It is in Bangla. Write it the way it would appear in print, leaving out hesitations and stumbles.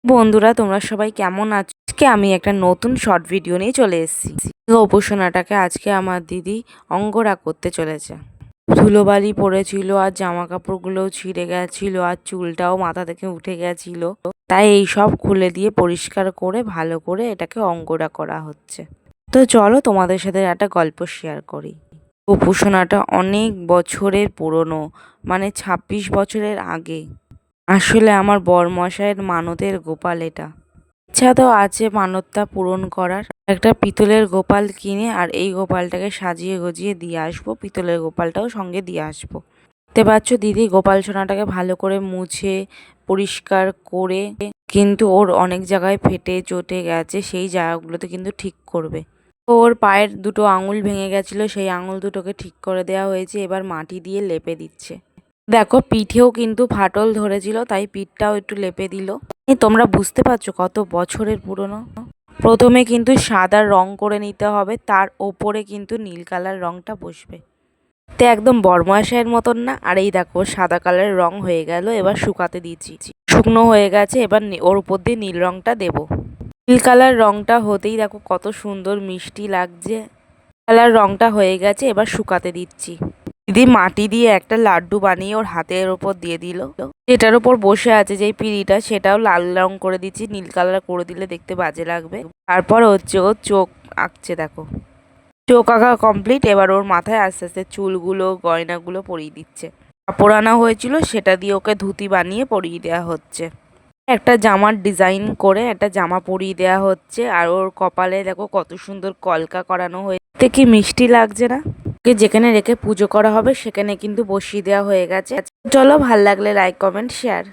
বন্ধুরা, তোমরা সবাই কেমন আছো? আজকে আমি একটা নতুন শর্ট ভিডিও নিয়ে চলে এসেছি। উপাসনাটাকে আজকে আমার দিদি অঙ্গরা করতে চলেছে। ধুলোবালি পড়েছিল আর জামা কাপড়গুলোও ছিঁড়ে গেছিল আর চুলটাও মাথা থেকে উঠে গেছিল। তাই এই সব খুলে দিয়ে পরিষ্কার করে ভালো করে এটাকে অঙ্গরা করা হচ্ছে। তো চলো তোমাদের সাথে একটা গল্প শেয়ার করি। উপাসনাটা অনেক বছরের পুরনো, মানে ২৬ বছরের আগে। আসলে আমার বরমশাইয়ের মানতের গোপাল এটা। ইচ্ছা তো আছে মানতটা পূরণ করার। একটা পিতলের গোপাল কিনে আর এই গোপালটাকে সাজিয়ে গুজিয়ে দিয়ে আসবো, পিতলের গোপালটাও সঙ্গে দিয়ে আসবো। দেখতে পাচ্ছ দিদি গোপাল সোনাটাকে ভালো করে মুছে পরিষ্কার করে, কিন্তু ওর অনেক জায়গায় ফেটে চটে গেছে, সেই জায়গাগুলোতে কিন্তু ঠিক করবে। তো ওর পায়ের দুটো আঙুল ভেঙে গেছিল, সেই আঙুল দুটোকে ঠিক করে দেওয়া হয়েছে, এবার মাটি দিয়ে লেপে দিচ্ছে। দেখো পিঠেও কিন্তু ফাটল ধরেছিল, তাই পিঠটাও একটু লেপে দিল। তোমরা বুঝতে পারছো কত বছরের পুরনো। প্রথমে কিন্তু সাদা রং করে নিতে হবে, তার ওপরে কিন্তু নীল কালার রংটা বসবে। তো একদম বরমশাইয়ের মতন না। আর এই দেখো সাদা কালারের রং হয়ে গেল, এবার শুকাতে দিয়েছি, শুকনো হয়ে গেছে। এবার ওর উপর দিয়ে নীল রংটা দেবো। নীল কালার রংটা হতেই দেখো কত সুন্দর মিষ্টি লাগছে। কালার রংটা হয়ে গেছে, এবার শুকাতে দিচ্ছি। দিদি মাটি দিয়ে একটা লাড্ডু বানিয়ে ওর হাতের ওপর দিয়ে দিল। যেটার ওপর বসে আছে যেই পিঁড়িটা, সেটাও লাল রং করে দিচ্ছি, নীল কালার করে দিলে দেখতে বাজে লাগবে। তারপর হচ্ছে ও চোখ আঁকছে, দেখো চোখ আঁকা কমপ্লিট। এবার ওর মাথায় আস্তে আস্তে চুলগুলো গয়নাগুলো পরিয়ে দিচ্ছে। কাপড় আনা হয়েছিল, সেটা দিয়ে ওকে ধুতি বানিয়ে পরিয়ে দেওয়া হচ্ছে। একটা জামার ডিজাইন করে একটা জামা পরিয়ে দেওয়া হচ্ছে। আর ওর কপালে দেখো কত সুন্দর কলকা করানো হয়েছে, কি মিষ্টি লাগছে না? ওকে যেখানে রেখে পুজো করা হবে সেখানে কিন্তু বসিয়ে দেওয়া হয়ে গেছে। চলো, ভাল লাগলে লাইক কমেন্ট শেয়ার।